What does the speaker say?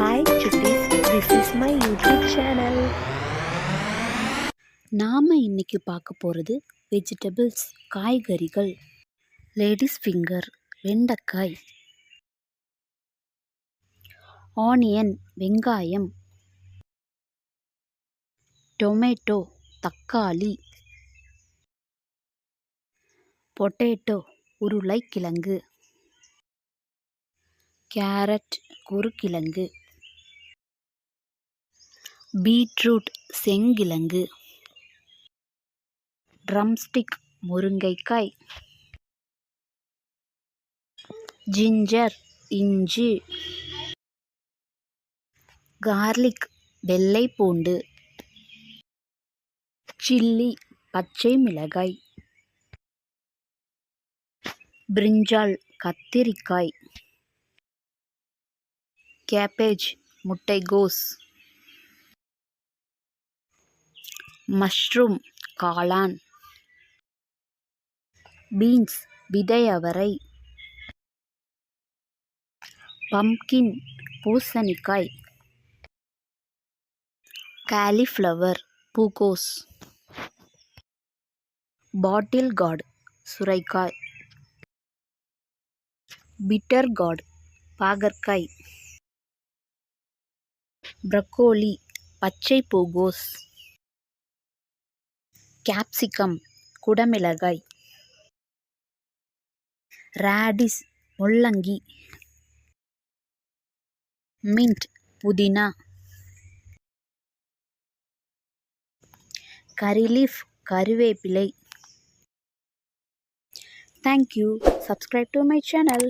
Hi chuttis, this is my YouTube channel. நாம இன்னைக்கு பார்க்க போகிறது வெஜிடபிள்ஸ் காய்கறிகள். லேடிஸ் ஃபிங்கர் வெண்டைக்காய், ஆனியன் வெங்காயம், டொமேட்டோ தக்காளி, பொட்டேட்டோ உருளைக்கிழங்கு, கேரட் குறுக்கிழங்கு, பீட்ரூட் செங்கிழங்கு, ட்ரம்ஸ்டிக் முருங்கைக்காய், ஜிஞ்சர் இஞ்சி, கார்லிக் வெள்ளை பூண்டு, சில்லி பச்சை மிளகாய், பிரிஞ்சால் கத்திரிக்காய், கேபேஜ் முட்டைகோஸ், மஷ்ரூம் காளான், பீன்ஸ் விதை அவரை, பம்கின் பூசணிக்காய், காலிஃப்ளவர் பூகோஸ், பாட்டில் கார்டு சுரைக்காய், பிட்டர் கார்டு பாகற்காய், ப்ரக்கோலி பச்சை பூகோஸ், கேப்சிகம் குடமிளகாய், ராடிஸ் முள்ளங்கி, மின்ட் புதினா, கரி லீஃப் கருவேப்பிலை. Thank you. Subscribe to my channel.